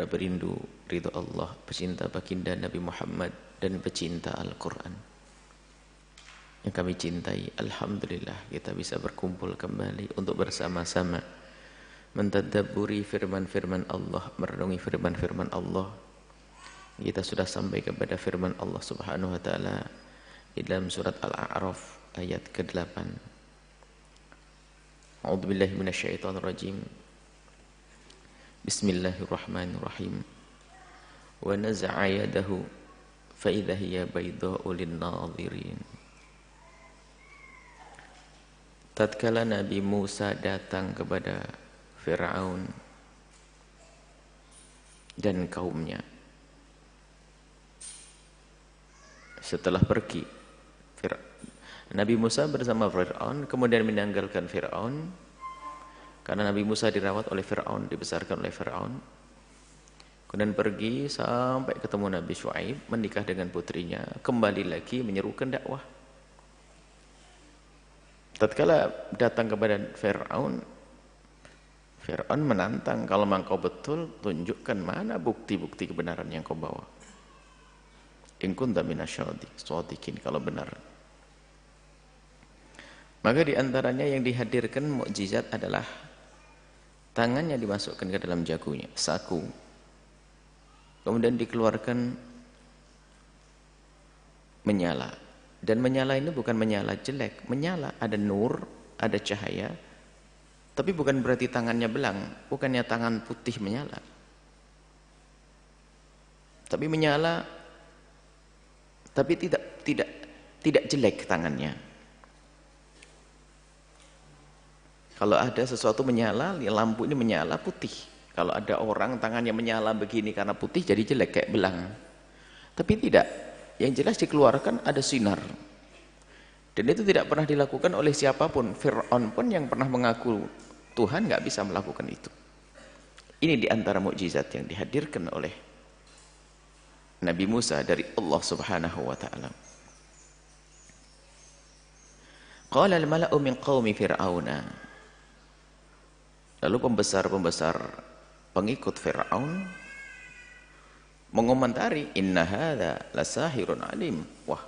para perindu ridho Allah, pecinta baginda Nabi Muhammad dan pecinta Al-Quran yang kami cintai, alhamdulillah kita bisa berkumpul kembali untuk bersama-sama mentadabburi firman-firman Allah, merenungi firman-firman Allah. Kita sudah sampai kepada firman Allah Subhanahu wa taala di dalam surat Al-A'raf ayat ke-8. A'udzubillahi minasyaitonir rajim. Bismillahirrahmanirrahim. Wa naza'a yadahu fa idza hiya baydha'u lin-nadhirin. Tatkala Nabi Musa datang kepada Fir'aun dan kaumnya, setelah pergi Nabi Musa bersama Fir'aun, kemudian meninggalkan Fir'aun karena Nabi Musa dirawat oleh Fir'aun, dibesarkan oleh Fir'aun, kemudian pergi sampai ketemu Nabi Syuaib, menikah dengan putrinya, kembali lagi menyerukan dakwah. Tatkala datang kepada Fir'aun, Fir'aun menantang, kalau memang kau betul, tunjukkan mana bukti-bukti kebenaran yang kau bawa. In kunta minasyadiqin, kalau benar. Maka diantaranya yang dihadirkan mukjizat adalah tangannya dimasukkan ke dalam jagunya, saku. Kemudian dikeluarkan menyala. Dan menyala ini bukan menyala jelek, menyala, ada nur, ada cahaya. Tapi bukan berarti tangannya belang, bukannya tangan putih menyala. Tapi menyala, tapi tidak jelek tangannya. Kalau ada sesuatu menyala, lampu ini menyala putih. Kalau ada orang tangannya menyala begini karena putih, jadi jelek kayak belang. Tapi tidak. Yang jelas dikeluarkan ada sinar. Dan itu tidak pernah dilakukan oleh siapapun. Fir'aun pun yang pernah mengaku Tuhan nggak bisa melakukan itu. Ini diantara mukjizat yang dihadirkan oleh Nabi Musa dari Allah Subhanahu wa taala. Qala al-mala'u min qaumi fir'auna. Lalu pembesar-pembesar pengikut Fir'aun mengomentari, inna hadza lasahirun alim. Wah,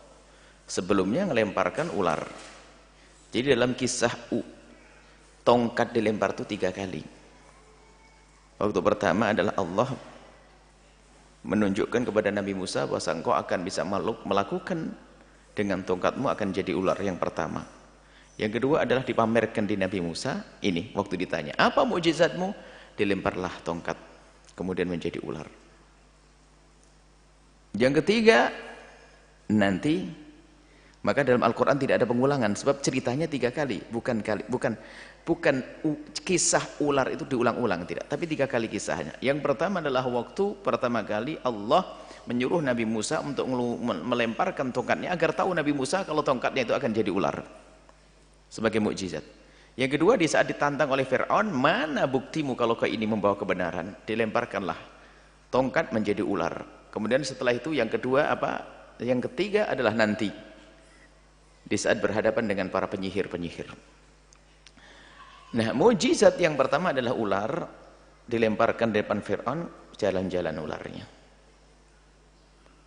sebelumnya melemparkan ular. Jadi dalam kisah tongkat dilempar itu 3 kali. Waktu pertama adalah Allah menunjukkan kepada Nabi Musa bahwa engkau akan bisa melakukan dengan tongkatmu akan jadi ular, yang pertama. Yang kedua adalah dipamerkan di Nabi Musa, ini waktu ditanya, apa mukjizatmu? Dilemparlah tongkat, kemudian menjadi ular. Yang ketiga, nanti, maka dalam Al-Quran tidak ada pengulangan, sebab ceritanya 3 kali, bukan kisah ular itu diulang-ulang, tidak, tapi 3 kali kisahnya. Yang pertama adalah waktu pertama kali Allah menyuruh Nabi Musa untuk melemparkan tongkatnya, agar tahu Nabi Musa kalau tongkatnya itu akan jadi ular, sebagai mukjizat. Yang kedua, di saat ditantang oleh Fir'aun, mana buktimu kalau kau ini membawa kebenaran? Dilemparkanlah tongkat menjadi ular. Kemudian setelah itu yang kedua apa? Yang ketiga adalah nanti di saat berhadapan dengan para penyihir-penyihir. Nah, mukjizat yang pertama adalah ular dilemparkan di depan Fir'aun, jalan-jalan ularnya.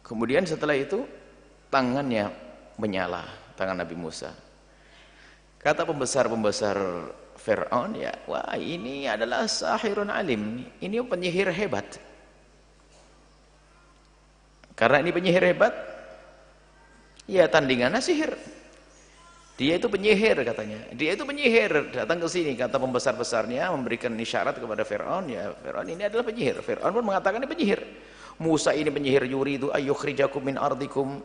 Kemudian setelah itu tangannya menyala, tangan Nabi Musa. Kata pembesar-pembesar Fir'aun, ya, wah ini adalah sahirun alim, ini penyihir hebat. Karena ini penyihir hebat, ya tandingannya sihir. Dia itu penyihir katanya. Dia itu penyihir, datang ke sini, kata pembesar-besarnya memberikan isyarat kepada Fir'aun, ya Fir'aun ini adalah penyihir. Fir'aun pun mengatakan ini penyihir. Musa ini penyihir, yuridu ayyukhrijakum min ardikum.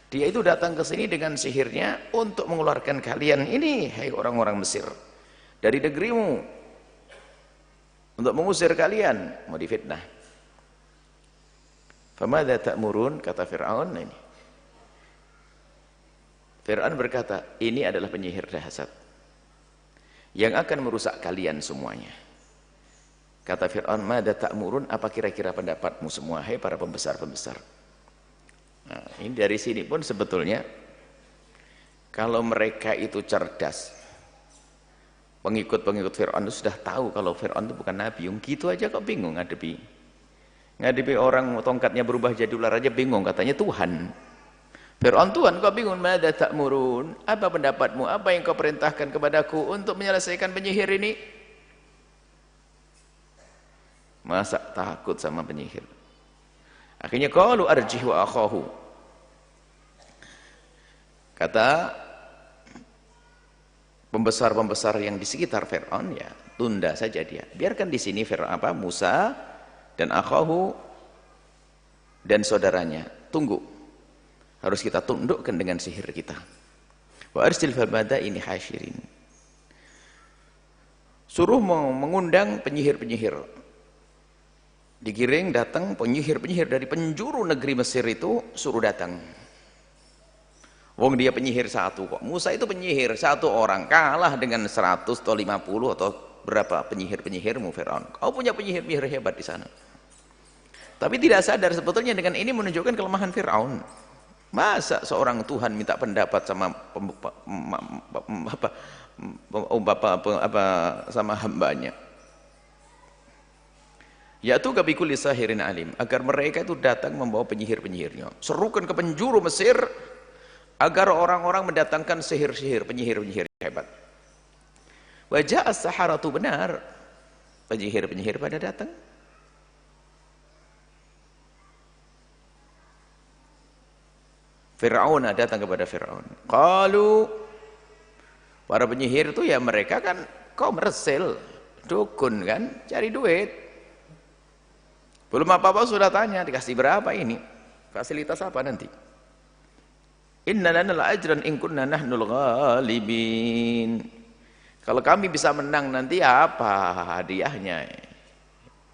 Dia itu datang ke sini dengan sihirnya untuk mengeluarkan kalian ini, hai orang-orang Mesir, dari negerimu, untuk mengusir kalian, mau difitnah. Famadza ta'murun, kata Fir'aun ini. Fir'aun berkata, ini adalah penyihir dahsyat yang akan merusak kalian semuanya. Kata Fir'aun, madza ta'murun, apa kira-kira pendapatmu semua, hai para pembesar-pembesar. Nah, ini dari sini pun sebetulnya kalau mereka itu cerdas, pengikut-pengikut Fir'aun itu sudah tahu kalau Fir'aun itu bukan nabi, gitu aja kok bingung ngadepi. Ngadepi orang tongkatnya berubah jadi ular aja bingung, katanya Tuhan. Fir'aun, Tuhan kau bingung, mada ta'murun, apa pendapatmu, apa yang kau perintahkan kepadaku untuk menyelesaikan penyihir ini? Masa takut sama penyihir? Akhirnya qalu arjih wa akhahu, kata pembesar-pembesar yang di sekitar Fir'aun, ya tunda saja dia, biarkan di sini Musa dan akhahu dan saudaranya, tunggu, harus kita tundukkan dengan sihir kita. Wa arsil fil madaini hasyirin, suruh mengundang penyihir-penyihir, digiring datang penyihir-penyihir dari penjuru negeri Mesir itu, suruh datang. Wong dia penyihir satu kok, Musa itu penyihir satu orang, kalah dengan 100 atau 50 atau berapa penyihir-penyihirmu Fir'aun. Kau punya penyihir-penyihir hebat di sana. Tapi tidak sadar sebetulnya dengan ini menunjukkan kelemahan Fir'aun. Masa seorang Tuhan minta pendapat sama sama hambanya? Yaitu kabikul sahirin alim, agar mereka itu datang membawa penyihir-penyihirnya, serukan ke penjuru Mesir agar orang-orang mendatangkan sihir-sihir, penyihir-penyihir hebat. Wajah as-saharatu, benar penyihir-penyihir pada datang. Fir'aun datang kepada Fir'aun. Qalu, para penyihir itu ya mereka kan kaum meresil, dukun kan, cari duit. Belum apa-apa sudah tanya, dikasih berapa ini? Fasilitas apa nanti? Inna lana la-ajran in kunna nahnul ghalibin. Kalau kami bisa menang nanti apa hadiahnya?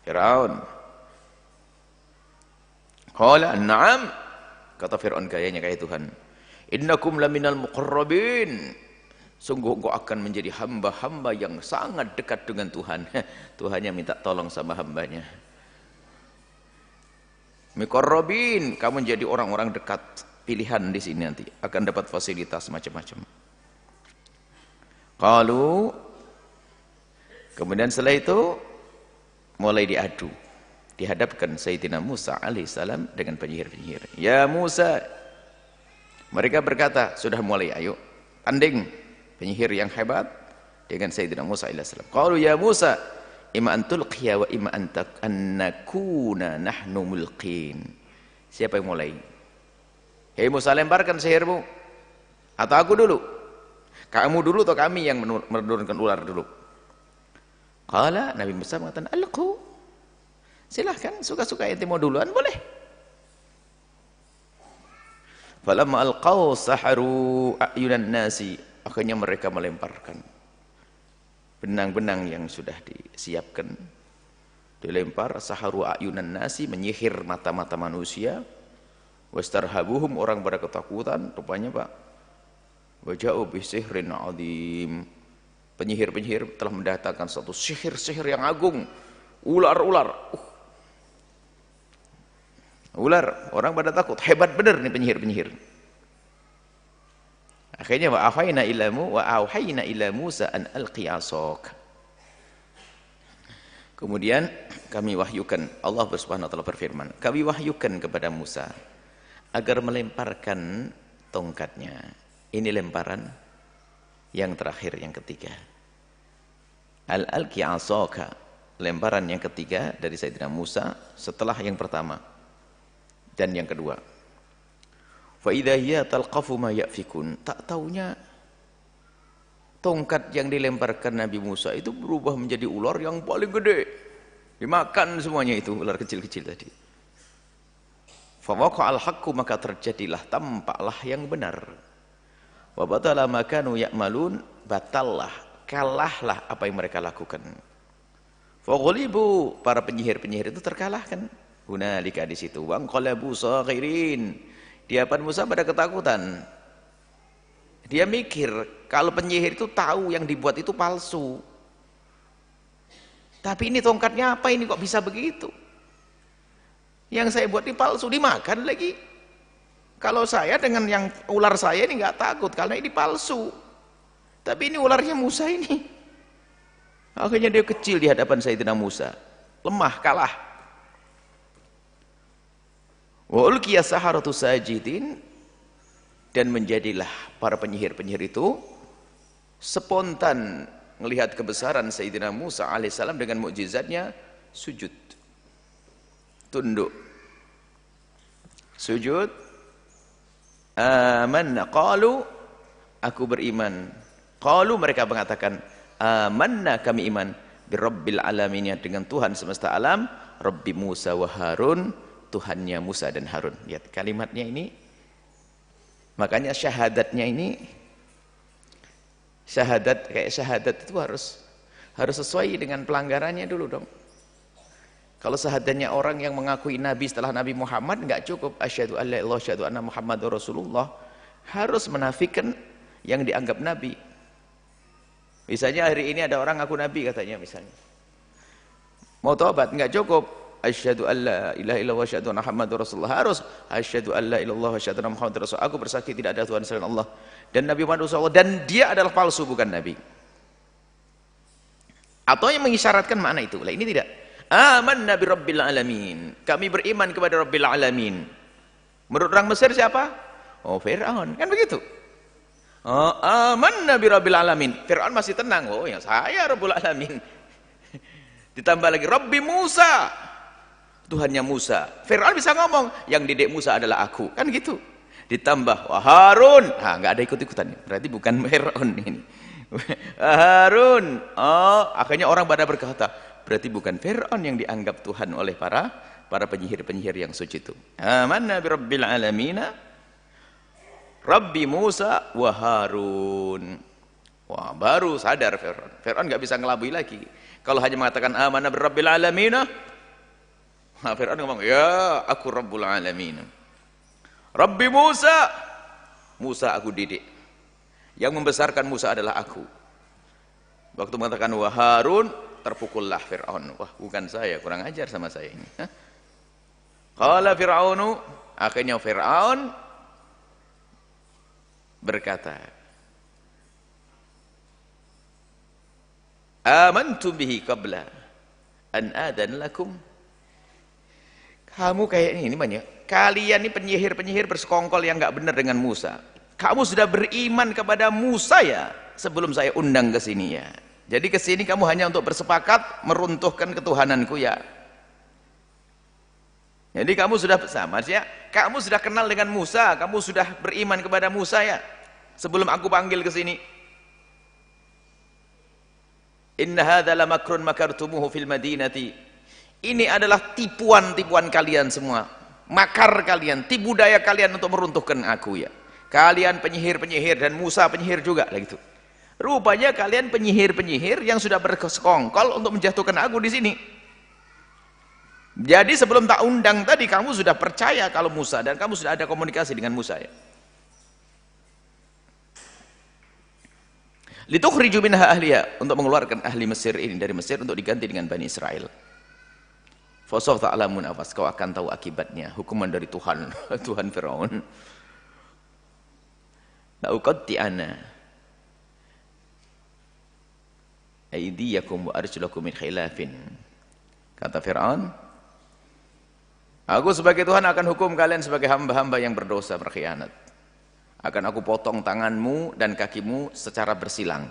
Fir'aun. Qala na'am, kata Fir'aun gayanya kayak Tuhan. Innakum laminal muqarrabin. Sungguh engkau akan menjadi hamba-hamba yang sangat dekat dengan Tuhan. Tuhannya minta tolong sama hambanya. Muqarrabin, kamu menjadi orang-orang dekat, pilihan di sini nanti akan dapat fasilitas macam-macam. Qalu, kemudian setelah itu mulai diadu, dihadapkan Sayyidina Musa alaihissalam dengan penyihir-penyihir. Ya Musa, mereka berkata, sudah mulai, ayo tanding penyihir yang hebat dengan Sayyidina Musa alaihissalam. Qalu ya Musa, imma an tulqiya wa imma an nakuna nahnu mulqin. Siapa yang mulai? Hei Musa, lemparkan sihirmu atau aku dulu? Kamu dulu atau kami yang menurunkan ular dulu? Qala, Nabi Musa mengatakan, alqu, silahkan, suka-suka ente mau duluan boleh. Falamma alqaw saharu a'yunan nasi, akhirnya mereka melemparkan benang-benang yang sudah disiapkan, dilempar. Saharu a'yunan nasi, menyihir mata-mata manusia. Wastarhabuhum, orang pada ketakutan. Rupanya Pak, waja'u bisihrin azim, penyihir-penyihir telah mendatangkan satu sihir-sihir yang agung. Ular-ular, ular, orang pada takut, hebat benar nih penyihir-penyihir. Akhirnya wa auhayna ila Musa an alqi asak. Kemudian kami wahyukan, Allah Subhanahu wa taala berfirman, kami wahyukan kepada Musa agar melemparkan tongkatnya. Ini lemparan yang terakhir, yang ketiga. Al-alqi asaka, lemparan yang ketiga dari Sayyidina Musa setelah yang pertama dan yang kedua. Fa idza hiya talqafu ma yafikun, tak taunya tongkat yang dilemparkan Nabi Musa itu berubah menjadi ular yang paling gede. Dimakan semuanya itu ular kecil-kecil tadi. Fa waqa'al haqqu, maka terjadilah, tampaklah yang benar. Wa batala ma kanu ya'malun, batallah, kalahlah apa yang mereka lakukan. Fa ghulibu, para penyihir-penyihir itu terkalahkan. Hunalika, di situ, wa anqalabu saghirin. Di hadapan Musa pada ketakutan. Dia mikir kalau penyihir itu tahu yang dibuat itu palsu. Tapi ini tongkatnya apa ini kok bisa begitu? Yang saya buat ini palsu, dimakan lagi. Kalau saya dengan yang ular saya ini nggak takut karena ini palsu. Tapi ini ularnya Musa ini. Akhirnya dia kecil di hadapan Sayyidina Musa. Lemah, kalah. Wa ulqiya saharatu sajidin, dan menjadilah para penyihir-penyihir itu spontan melihat kebesaran Sayyidina Musa alaihissalam dengan mukjizatnya, sujud, tunduk, sujud. Amanna, qalu, aku beriman. Qalu, mereka mengatakan, amanna, kami iman, birabbil alamin, dengan Tuhan semesta alam, Rabbi Musa wa Harun, Tuhannya Musa dan Harun. Lihat kalimatnya ini, makanya syahadatnya ini, syahadat kayak syahadat itu harus sesuai dengan pelanggarannya dulu dong. Kalau syahadatnya orang yang mengakui Nabi setelah Nabi Muhammad nggak cukup asyhadu alla ilaha illallah asyhadu anna Muhammadar Rasulullah, harus menafikan yang dianggap Nabi. Misalnya hari ini ada orang ngaku Nabi katanya, misalnya mau taubat nggak cukup asyhadu alla ilaha illallah asyhadu anna Muhammadar Rasulullah, harus asyhadu alla ilaha illallah asyhadu anna Muhammadar Rasulullah, aku bersaksi tidak ada Tuhan selain Allah dan Nabi Muhammad SAW, dan dia adalah palsu, bukan Nabi. Atau yang mengisyaratkan makna itu. Lah ini tidak. Amanna bi rabbil alamin, kami beriman kepada Rabbil alamin. Menurut orang Mesir siapa? Oh, Fir'aun, kan begitu. Oh, amanna bi rabbil alamin. Fir'aun masih tenang, oh ya saya Rabbul alamin. Ditambah lagi Rabbi Musa, Tuhannya Musa. Fir'aun bisa ngomong, yang didik Musa adalah aku, kan gitu. Ditambah wah Harun, nggak ada ikut-ikutan, berarti bukan Fir'aun ini. Harun, oh akhirnya orang pada berkata, berarti bukan Fir'aun yang dianggap Tuhan oleh para penyihir-penyihir yang suci itu. Amanna bi rabbil alamin, Rabbi Musa wa Harun. Wah, baru sadar Fir'aun. Fir'aun nggak bisa ngelabui lagi. Kalau hanya mengatakan amanna bi rabbil alamin, Fir'aun ngomong, ya aku Rabbul alamin. Rabbi Musa, Musa aku didik. Yang membesarkan Musa adalah aku. Waktu mengatakan wa Harun, terpukullah Fir'aun. Wah, bukan saya, kurang ajar sama saya ini. Qala Fir'aunu, akhirnya Fir'aun berkata, amantu bihi qabla an adan lakum. Kamu kayak ini banyak. Kalian ini penyihir-penyihir bersekongkol yang enggak benar dengan Musa. Kamu sudah beriman kepada Musa ya sebelum saya undang ke sini ya. Jadi ke sini kamu hanya untuk bersepakat meruntuhkan ketuhananku ya. Jadi kamu sudah sama ya. Kamu sudah kenal dengan Musa, kamu sudah beriman kepada Musa ya sebelum aku panggil ke sini. Inna hadza lamakrun makartumuhu fil madinati. Ini adalah tipuan-tipuan kalian semua. Makar kalian, tipu daya kalian untuk meruntuhkan aku ya. Kalian penyihir-penyihir dan Musa penyihir juga lah gitu. Rupanya kalian penyihir-penyihir yang sudah bersekongkol untuk menjatuhkan aku di sini. Jadi sebelum tak undang tadi kamu sudah percaya kalau Musa, dan kamu sudah ada komunikasi dengan Musa ya. Litukhriju minha ahliya, untuk mengeluarkan ahli Mesir ini dari Mesir untuk diganti dengan Bani Israel. Fasawfa ta'lamun, awas kau akan tahu akibatnya, hukuman dari Tuhan, Tuhan Firaun. La'uqatti'ana aydiyakum wa arjulakum min khilafin. Kata Fir'aun, aku sebagai Tuhan akan hukum kalian sebagai hamba-hamba yang berdosa, berkhianat. Akan aku potong tanganmu dan kakimu secara bersilang.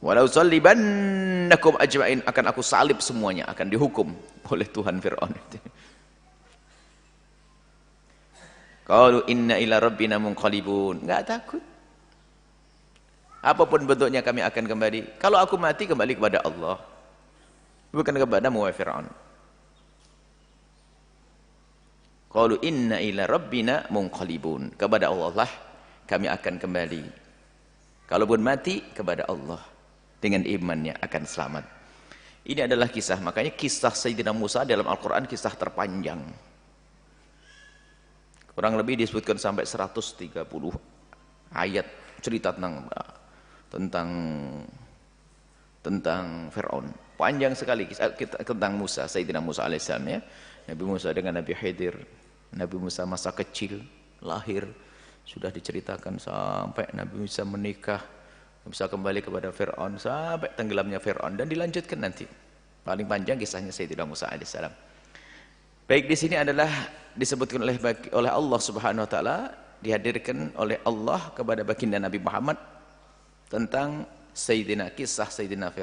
Walau sallibannakum ajma'in, akan aku salib semuanya, akan dihukum oleh Tuhan Fir'aun. Qalu inna ila rabbina munqalibun. Enggak takut. Apapun bentuknya kami akan kembali. Kalau aku mati kembali kepada Allah, bukan kepadamu wahai Fir'aun. Qalu inna ila rabbina munqalibun. Kepada Allah lah kami akan kembali. Kalaupun mati kepada Allah, dengan imannya akan selamat. Ini adalah kisah, makanya kisah Sayyidina Musa dalam Al-Quran kisah terpanjang. Kurang lebih disebutkan sampai 130 ayat cerita tentang Fir'aun. Panjang sekali kisah tentang Musa, Sayyidina Musa alaihissalam ya. Nabi Musa dengan Nabi Khidir, Nabi Musa masa kecil, lahir, sudah diceritakan sampai Nabi Musa menikah, bisa kembali kepada Fir'aun, sampai tenggelamnya Fir'aun, dan dilanjutkan nanti. Paling panjang kisahnya Sayyidina Musa alaihissalam. Baik, di sini adalah disebutkan oleh Allah Subhanahu wa taala, dihadirkan oleh Allah kepada baginda Nabi Muhammad tentang kisah Sayyidina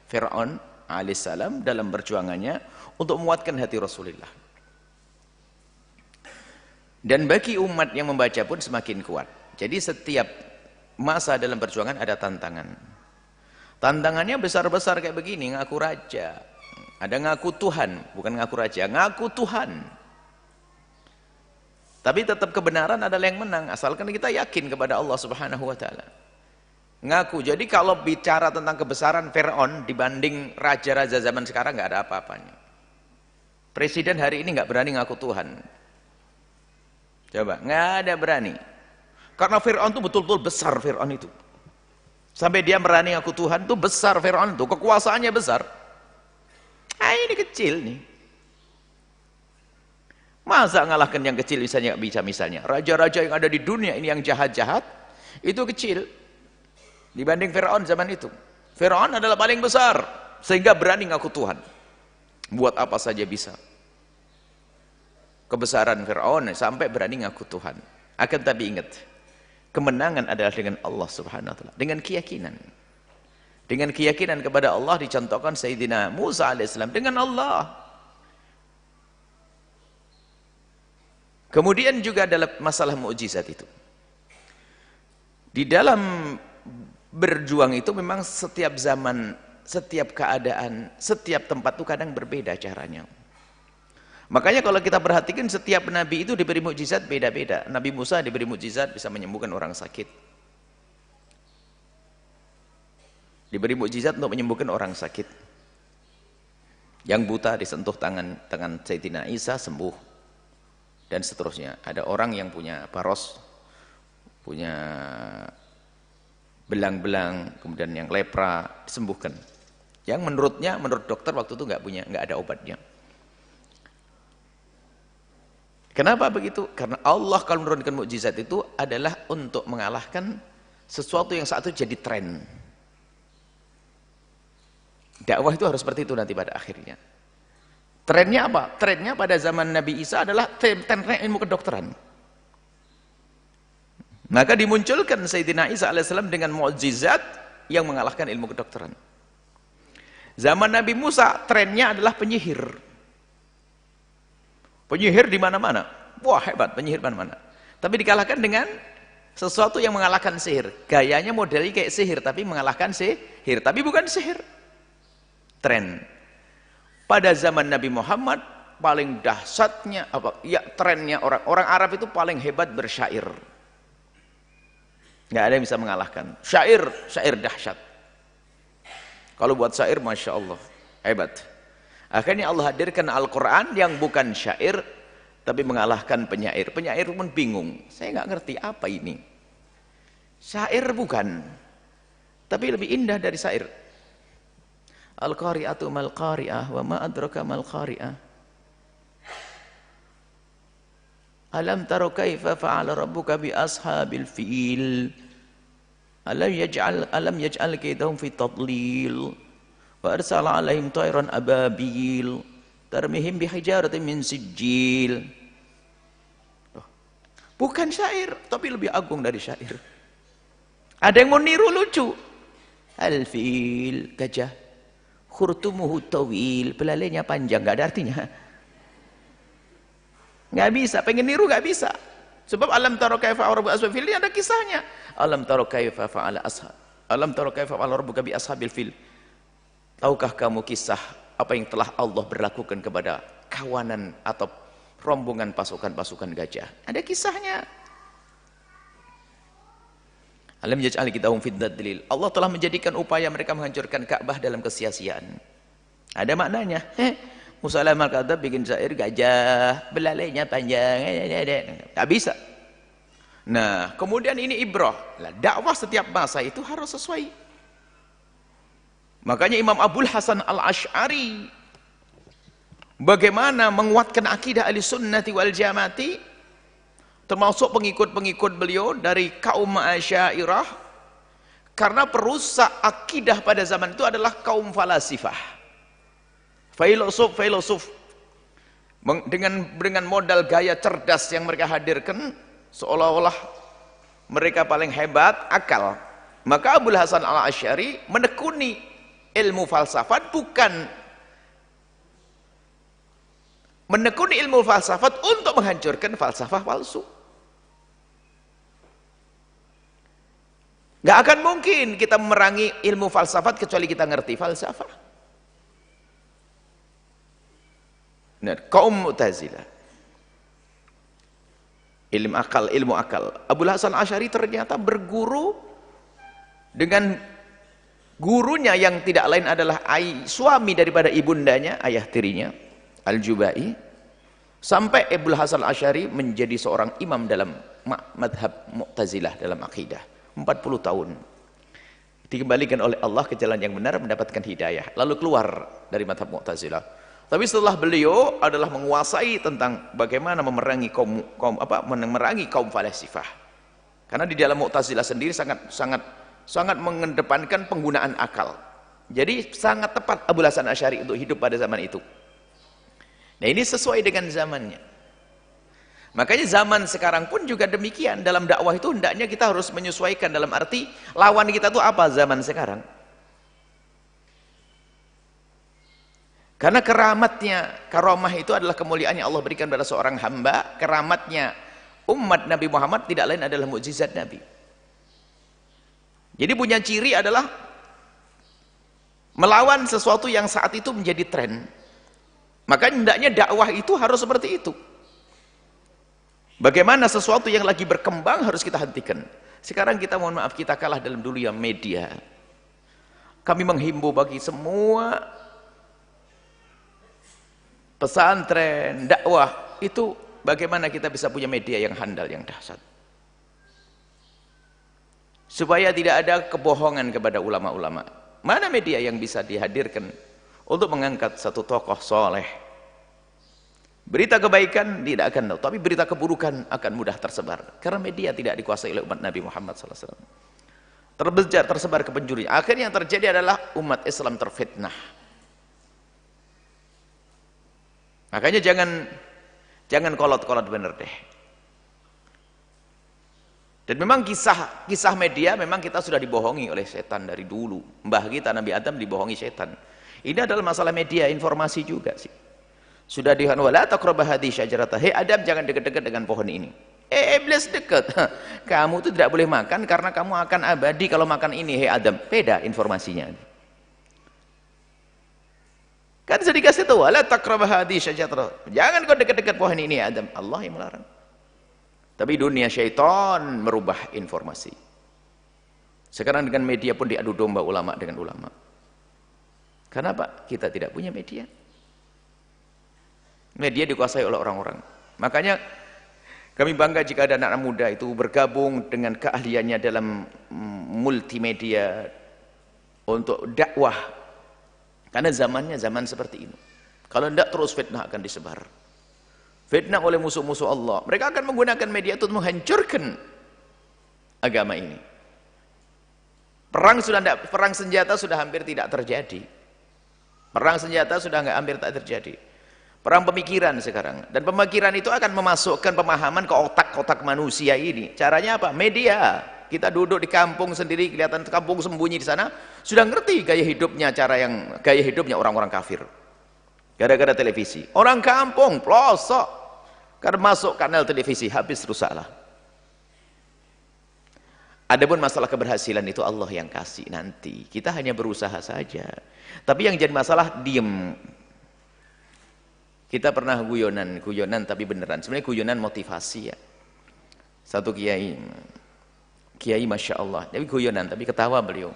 Fir'aun alaihissalam dalam perjuangannya untuk menguatkan hati Rasulullah. Dan bagi umat yang membaca pun semakin kuat. Jadi setiap masa dalam perjuangan ada tantangan. Tantangannya besar-besar kayak begini, ngaku raja. Ada ngaku Tuhan, bukan ngaku raja, ngaku Tuhan. Tapi tetap kebenaran adalah yang menang, asalkan kita yakin kepada Allah Subhanahu wa taala. Ngaku. Jadi kalau bicara tentang kebesaran Fir'aun dibanding raja-raja zaman sekarang nggak ada apa-apanya. Presiden hari ini nggak berani ngaku Tuhan. Coba, nggak ada berani. Karena Fir'aun itu betul-betul besar, Fir'aun itu. Sampai dia berani ngaku Tuhan, itu besar Fir'aun itu, kekuasaannya besar. Ini kecil nih. Masa ngalahkan yang kecil misalnya nggak bisa misalnya. Raja-raja yang ada di dunia ini yang jahat-jahat, itu kecil. Dibanding Fir'aun zaman itu. Fir'aun adalah paling besar, sehingga berani ngaku Tuhan. Buat apa saja bisa. Kebesaran Fir'aun sampai berani ngaku Tuhan. Akan tapi ingat, kemenangan adalah dengan Allah Subhanahu wa taala, dengan keyakinan. Dengan keyakinan kepada Allah dicontohkan Sayyidina Musa alaihissalam dengan Allah. Kemudian juga dalam masalah mukjizat itu. Di dalam berjuang itu memang setiap zaman, setiap keadaan, setiap tempat itu kadang berbeda caranya. Makanya kalau kita perhatikan setiap nabi itu diberi mukjizat beda-beda. Nabi Musa diberi mukjizat bisa menyembuhkan orang sakit. Diberi mukjizat untuk menyembuhkan orang sakit. Yang buta disentuh tangan Sayyidina Isa sembuh. Dan seterusnya. Ada orang yang punya baros, punya belang-belang, kemudian yang lepra disembuhkan. Yang menurut dokter waktu itu nggak ada obatnya. Kenapa begitu? Karena Allah kalau menurunkan mukjizat itu adalah untuk mengalahkan sesuatu yang saat itu jadi tren. Dakwah itu harus seperti itu nanti pada akhirnya. Trennya apa? Trennya pada zaman Nabi Isa adalah tren ilmu kedokteran. Maka dimunculkan Sayyidina Isa alaihissalam dengan mukjizat yang mengalahkan ilmu kedokteran. Zaman Nabi Musa trennya adalah penyihir. Penyihir di mana-mana. Wah, hebat penyihir mana-mana. Tapi dikalahkan dengan sesuatu yang mengalahkan sihir. Gayanya modelnya kayak sihir tapi mengalahkan sihir, tapi bukan sihir. Tren. Pada zaman Nabi Muhammad paling dahsyatnya apa? Ya, trennya orang Arab itu paling hebat bersyair. Nggak ada yang bisa mengalahkan. Syair dahsyat. Kalau buat syair, masya Allah, hebat. Akhirnya Allah hadirkan Al-Quran yang bukan syair, tapi mengalahkan penyair. Penyair pun bingung. Saya nggak ngerti apa ini. Syair bukan, tapi lebih indah dari syair. Al-qari'atu mal qari'ah wa ma adraka mal qari'ah. Alam taro kaifa fa'ala rabbuka bi ashabil fil. Alam yaj'al kaidahum fi tadlil. Wa arsala 'alaihim tayran ababil tarmihim bi hijaratin min sijil. Bukan syair, tapi lebih agung dari syair. Ada yang mau niru lucu. Al-fil, gajah. Khurtumuhu tawil, belalainya panjang, nggak ada artinya. Nggak bisa, pengen niru nggak bisa. Sebab alam taro kaifa rabbuka ashabil fil, ada kisahnya. Alam taro kaifa fa'ala ashab. Alam taro kaifa fa'ala rabbuka bi ashabil fil. Tahukah kamu kisah apa yang telah Allah berlakukan kepada kawanan atau rombongan pasukan-pasukan gajah? Ada kisahnya. Alam yaj'al kaidahum fi tadlil. Allah telah menjadikan upaya mereka menghancurkan Ka'bah dalam kesia-siaan. Ada maknanya. Musailamatul Kadzdzab bikin syair gajah, belalainya panjang. Tak bisa. Nah, kemudian ini ibrah. Dakwah setiap masa itu harus sesuai. Makanya Imam Abul Hasan Al-Asy'ari bagaimana menguatkan akidah Ahlussunnati wal Jamaati, termasuk pengikut-pengikut beliau dari kaum Asy'ariyah, karena perusak akidah pada zaman itu adalah kaum falasifah, filosof. Dengan modal gaya cerdas yang mereka hadirkan, seolah-olah mereka paling hebat akal. Maka Abul Hasan al-Asy'ari menekuni ilmu falsafat, bukan menekuni ilmu falsafat untuk menghancurkan falsafah palsu. Gak akan mungkin kita memerangi ilmu falsafat kecuali kita ngerti falsafah. Nah, kaum Mu'tazilah, ilmu akal. Abul Hasan Asy'ari ternyata berguru dengan gurunya yang tidak lain adalah suami daripada ibundanya, ayah tirinya, Al-Jubai, sampai Abul Hasan Asy'ari menjadi seorang imam dalam madhab Mu'tazilah dalam akidah. 40 tahun dikembalikan oleh Allah ke jalan yang benar, mendapatkan hidayah, lalu keluar dari madhab Mu'tazilah. Tapi setelah beliau adalah menguasai tentang bagaimana memerangi kaum falasifah. Karena di dalam Mu'tazilah sendiri sangat mengedepankan penggunaan akal. Jadi sangat tepat Abul Hasan Asy'ari untuk hidup pada zaman itu. Nah, ini sesuai dengan zamannya. Makanya zaman sekarang pun juga demikian. Dalam dakwah itu hendaknya kita harus menyesuaikan, dalam arti lawan kita itu apa zaman sekarang. Karena karamah itu adalah kemuliaan yang Allah berikan pada seorang hamba. Keramatnya umat Nabi Muhammad tidak lain adalah mukjizat Nabi. Jadi punya ciri adalah melawan sesuatu yang saat itu menjadi tren. Maka hendaknya dakwah itu harus seperti itu. Bagaimana sesuatu yang lagi berkembang harus kita hentikan. Sekarang kita, mohon maaf, kita kalah dalam dunia media. Kami menghimbau bagi semua pesantren, dakwah, itu bagaimana kita bisa punya media yang handal, yang dahsyat. Supaya tidak ada kebohongan kepada ulama-ulama. Mana media yang bisa dihadirkan untuk mengangkat satu tokoh soleh. Berita kebaikan tidak akan tahu, tapi berita keburukan akan mudah tersebar. Karena media tidak dikuasai oleh umat Nabi Muhammad SAW. Tersebar ke penjuru. Akhirnya yang terjadi adalah umat Islam terfitnah. Makanya jangan kolot-kolot bener deh. Dan memang kisah media memang kita sudah dibohongi oleh setan dari dulu. Mbah kita Nabi Adam dibohongi setan. Ini adalah masalah media informasi juga sih. Sudah dihan wala taqrabah hadhihi syajarata. Hei Adam, jangan dekat-dekat dengan pohon ini. Iblis dekat. Kamu itu tidak boleh makan karena kamu akan abadi kalau makan ini. Hei Adam, beda informasinya. Kan sudah dikasih tahu, wala taqrabah hadhihi syajarata. Jangan kau dekat-dekat pohon ini Adam. Allah yang melarang. Tapi dunia syaitan merubah informasi. Sekarang dengan media pun diadu domba ulama dengan ulama. Kenapa? Kita tidak punya media. Media dikuasai oleh orang-orang. Makanya kami bangga jika ada anak-anak muda itu bergabung dengan keahliannya dalam multimedia untuk dakwah. Karena zamannya zaman seperti ini. Kalau tidak, terus fitnah akan disebar. Fitnah oleh musuh-musuh Allah. Mereka akan menggunakan media itu untuk menghancurkan agama ini. Perang senjata sudah hampir tidak terjadi. Perang senjata sudah hampir tak terjadi. Perang pemikiran sekarang. Dan pemikiran itu akan memasukkan pemahaman ke otak-otak manusia ini. Caranya apa? Media. Kita duduk di kampung sendiri, kelihatan kampung sembunyi di sana, sudah ngerti gaya hidupnya orang-orang kafir. Gara-gara televisi. Orang kampung, pelosok, karena masuk kanal televisi, habis rusaklah. Adapun masalah keberhasilan itu Allah yang kasih nanti. Kita hanya berusaha saja. Tapi yang jadi masalah, diem. Kita pernah guyonan tapi beneran. Sebenarnya guyonan motivasi ya. Satu kiai Masya Allah. Tapi guyonan, tapi ketawa beliau.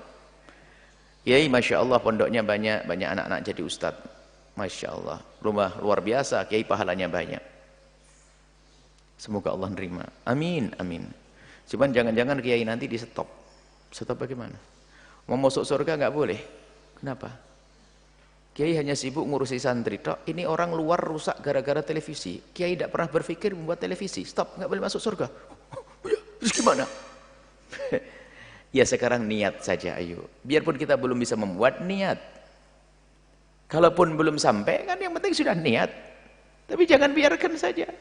Kiai Masya Allah, pondoknya banyak anak-anak jadi ustadz. Masya Allah. Rumah luar biasa, kiai pahalanya banyak. Semoga Allah nerima. Amin, amin. Cuman jangan-jangan kiai nanti di stop. Stop bagaimana? Mau masuk surga nggak boleh. Kenapa? Kiai hanya sibuk ngurusi santri. Ini orang luar rusak gara-gara televisi. Kiai tidak pernah berpikir membuat televisi. Stop, nggak boleh masuk surga. Ya, terus gimana? Ya sekarang niat saja, ayo. Biarpun kita belum bisa membuat niat. Kalaupun belum sampai, kan yang penting sudah niat. Tapi jangan biarkan saja.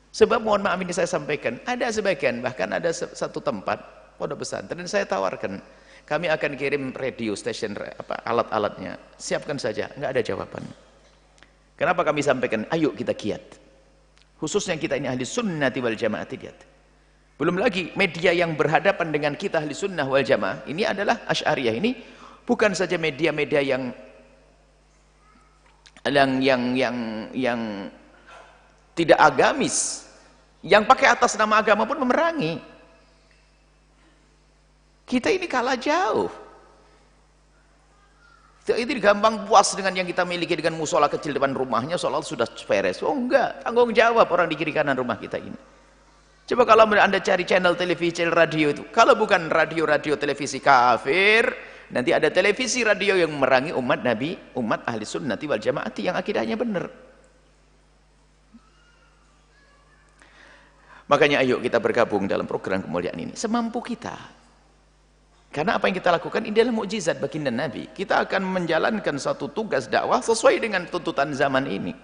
Sebab mohon maaf ini saya sampaikan, ada sebagian, bahkan ada satu tempat pondok pesantren saya tawarkan, kami akan kirim radio station alat-alatnya, siapkan saja, nggak ada jawaban. Kenapa kami sampaikan? Ayo kita giat. Khususnya kita ini ahli sunnati wal jamaati giat. Belum lagi media yang berhadapan dengan kita ahli sunnah wal jamaah ini adalah Asy'ariyah ini bukan saja media-media yang tidak agamis, yang pakai atas nama agama pun memerangi. Kita ini kalah jauh. Itu gampang puas dengan yang kita miliki, dengan musola kecil depan rumahnya seolah sudah beres. Oh enggak, tanggung jawab orang di kiri kanan rumah kita ini. Coba kalau Anda cari channel televisi, radio itu, kalau bukan radio televisi kafir, nanti ada televisi radio yang memerangi umat Nabi, umat ahli sunnati wal jamaati yang akidahnya benar. Makanya ayo kita bergabung dalam program kemuliaan ini semampu kita. Karena apa yang kita lakukan ini adalah mukjizat baginda Nabi. Kita akan menjalankan suatu tugas dakwah sesuai dengan tuntutan zaman ini.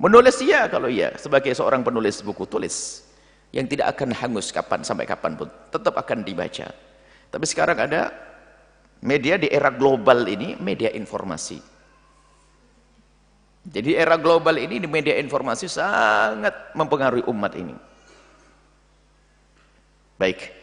Menulis ya, kalau iya, sebagai seorang penulis buku tulis yang tidak akan hangus sampai kapan pun, tetap akan dibaca. Tapi sekarang ada media di era global ini, media informasi. Jadi era global ini di media informasi sangat mempengaruhi umat ini. Baik.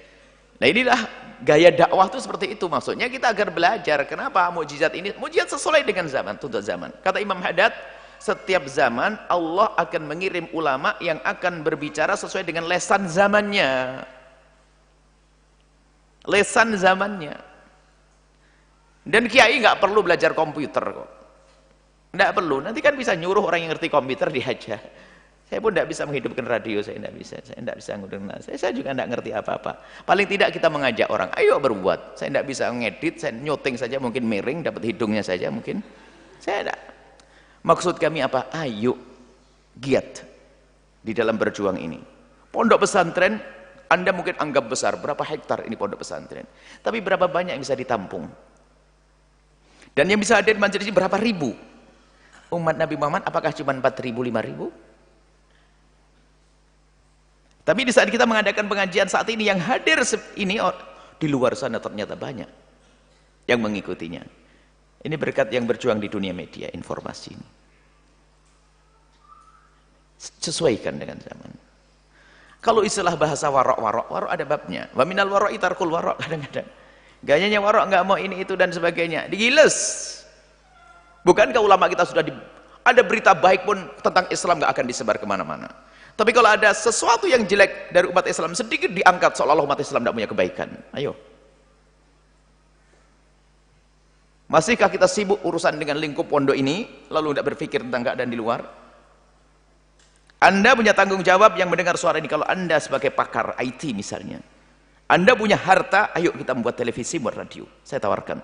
Nah inilah gaya dakwah itu seperti itu, maksudnya kita agar belajar. Kenapa mukjizat ini? Mukjizat sesuai dengan zaman, tuntut zaman. Kata Imam Haddad, setiap zaman Allah akan mengirim ulama yang akan berbicara sesuai dengan lesan zamannya. Lesan zamannya. Dan kiai nggak perlu belajar komputer kok. Nggak perlu, nanti kan bisa nyuruh orang yang ngerti komputer dihajar. Saya pun tidak bisa menghidupkan radio, saya tidak bisa. Saya tidak bisa mendengar. Saya juga tidak ngerti apa-apa. Paling tidak kita mengajak orang, ayo berbuat. Saya tidak bisa ngedit, saya nyuting saja mungkin miring, dapat hidungnya saja mungkin. Saya tidak. Maksud kami apa? Ayo giat di dalam berjuang ini. Pondok pesantren, Anda mungkin anggap besar, berapa hektar ini pondok pesantren. Tapi berapa banyak yang bisa ditampung? Dan yang bisa hadir di majelis ini berapa ribu? Umat Nabi Muhammad apakah cuma 4.000, 5.000? Tapi di saat kita mengadakan pengajian saat ini, yang hadir ini di luar sana ternyata banyak yang mengikutinya. Ini berkat yang berjuang di dunia media informasi ini. Sesuaikan dengan zaman. Kalau istilah bahasa warok ada babnya. Wa minal waro'i tarkul warok, kadang-kadang. Gayanya warok nggak mau ini itu dan sebagainya. Digiles. Bukankah ulama kita sudah ada berita baik pun tentang Islam nggak akan disebar kemana-mana. Tapi kalau ada sesuatu yang jelek dari umat Islam sedikit diangkat seolah-olah umat Islam tidak punya kebaikan. Ayo. Masihkah kita sibuk urusan dengan lingkup pondok ini lalu tidak berpikir tentang keadaan di luar? Anda punya tanggung jawab yang mendengar suara ini. Kalau Anda sebagai pakar IT misalnya, Anda punya harta, ayo kita membuat televisi, buat radio. Saya tawarkan.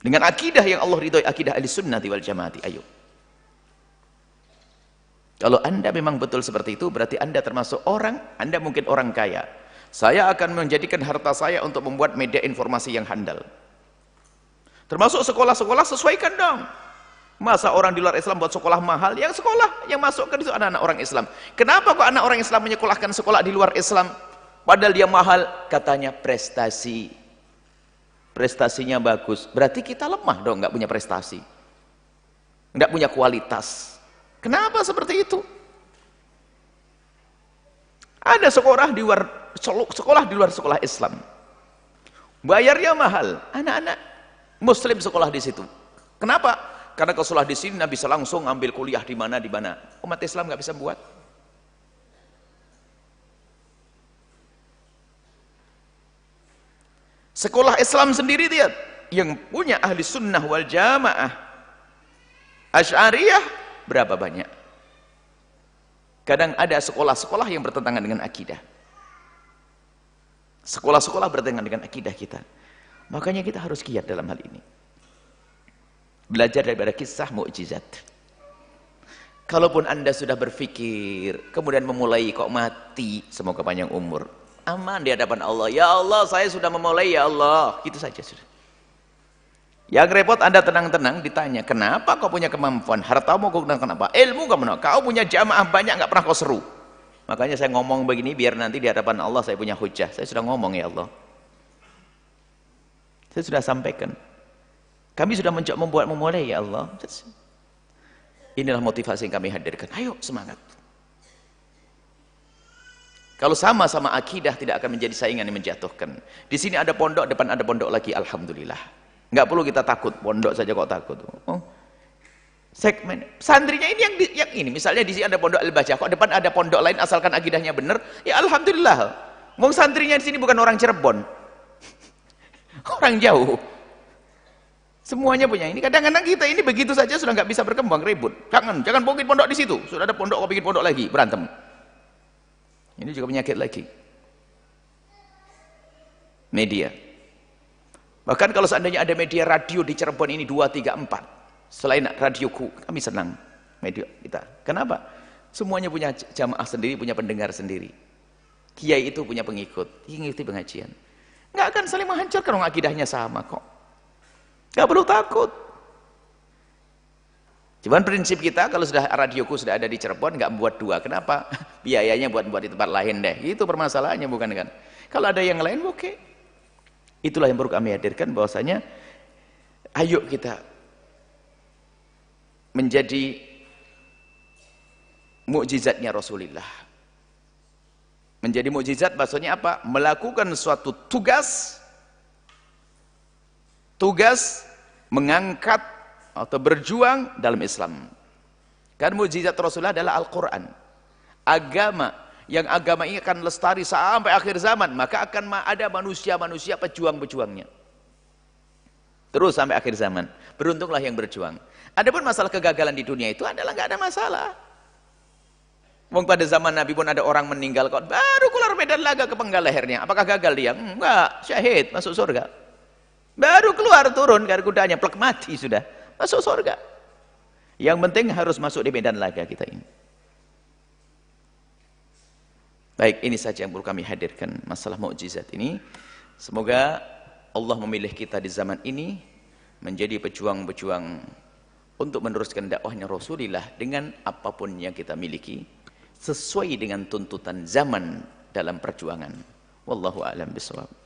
Dengan akidah yang Allah ridhoi, akidah ahli sunnati wal jamaati, ayo. Kalau Anda memang betul seperti itu, berarti Anda termasuk orang, Anda mungkin orang kaya. Saya akan menjadikan harta saya untuk membuat media informasi yang handal. Termasuk sekolah-sekolah, sesuaikan dong. Masa orang di luar Islam buat sekolah mahal, yang sekolah yang masuk ke situ anak-anak orang Islam. Kenapa kok anak orang Islam menyekolahkan sekolah di luar Islam? Padahal dia mahal, katanya prestasi. Prestasinya bagus. Berarti kita lemah dong, nggak punya prestasi. Nggak punya kualitas. Kenapa seperti itu? Ada sekolah di luar sekolah Islam. Bayarnya mahal. Anak-anak Muslim sekolah di situ. Kenapa? Karena kalau sekolah di sini Nabi bisa langsung ambil kuliah di mana. Umat Islam nggak bisa buat. Sekolah Islam sendiri dia yang punya ahli sunnah wal jamaah Asy'ariyah berapa banyak? Kadang ada sekolah-sekolah yang bertentangan dengan akidah. Sekolah-sekolah bertentangan dengan akidah kita. Makanya kita harus giat dalam hal ini. Belajar daripada kisah mukjizat. Kalaupun Anda sudah berpikir, kemudian memulai kok mati, semoga panjang umur. Aman di hadapan Allah. Ya Allah, saya sudah memulai, ya Allah. Gitu saja sudah. Yang repot Anda tenang-tenang ditanya, kenapa kau punya kemampuan? Hartamu kau kenapa? Ilmu kamu, kau punya jamaah banyak nggak pernah kau seru. Makanya saya ngomong begini biar nanti di hadapan Allah saya punya hujah. Saya sudah ngomong ya Allah. Saya sudah sampaikan. Kami sudah mencoba memulai ya Allah. Inilah motivasi yang kami hadirkan. Ayo semangat. Kalau sama-sama akidah tidak akan menjadi saingan yang menjatuhkan. Di sini ada pondok, depan ada pondok lagi, alhamdulillah. Nggak perlu kita takut, pondok saja kok takut. Oh. Segmen santrinya ini yang ini, misalnya di sini ada pondok Al-Bahjah, kok depan ada pondok lain asalkan akidahnya benar, ya alhamdulillah. Wong santrinya di sini bukan orang Cirebon. Orang jauh. Semuanya punya ini. Kadang-kadang kita ini begitu saja sudah nggak bisa berkembang, ribut. Jangan bikin pondok di situ. Sudah ada pondok, kok bikin pondok lagi, berantem. Ini juga penyakit lagi. Media. Bahkan kalau seandainya ada media radio di Cirebon ini 2, 3, 4. Selain radioku, kami senang media kita. Kenapa? Semuanya punya jamaah sendiri, punya pendengar sendiri. Kiai itu punya pengikut, ngikuti pengajian. Nggak akan saling menghancurkan, orang akidahnya sama kok. Nggak perlu takut. Cuman prinsip kita kalau sudah radioku sudah ada di Cirebon nggak membuat 2. Kenapa? Biayanya buat di tempat lain deh. Itu permasalahannya, bukan kan? Kalau ada yang lain oke. Itulah yang perlu kami hadirkan, bahwasanya ayo kita menjadi mukjizatnya Rasulullah. Menjadi mukjizat maksudnya apa? Melakukan suatu tugas mengangkat atau berjuang dalam Islam. Kan mukjizat Rasulullah adalah Al-Qur'an. Agama yang agama ini akan lestari sampai akhir zaman, maka akan ada manusia-manusia pejuang-pejuangnya terus sampai akhir zaman. Beruntunglah yang berjuang. Adapun masalah kegagalan di dunia itu adalah nggak ada masalah. Wong pada zaman Nabi pun ada orang meninggal kok baru keluar medan laga kepenggal lehernya. Apakah gagal dia? Enggak, syahid, masuk surga. Baru keluar turun dari kudanya, plek mati sudah, masuk surga. Yang penting harus masuk di medan laga kita ini. Baik, ini saja yang perlu kami hadirkan, masalah mukjizat ini. Semoga Allah memilih kita di zaman ini menjadi pejuang-pejuang untuk meneruskan dakwahnya Rasulullah dengan apapun yang kita miliki, sesuai dengan tuntutan zaman dalam perjuangan. Wallahu a'lam bishawab.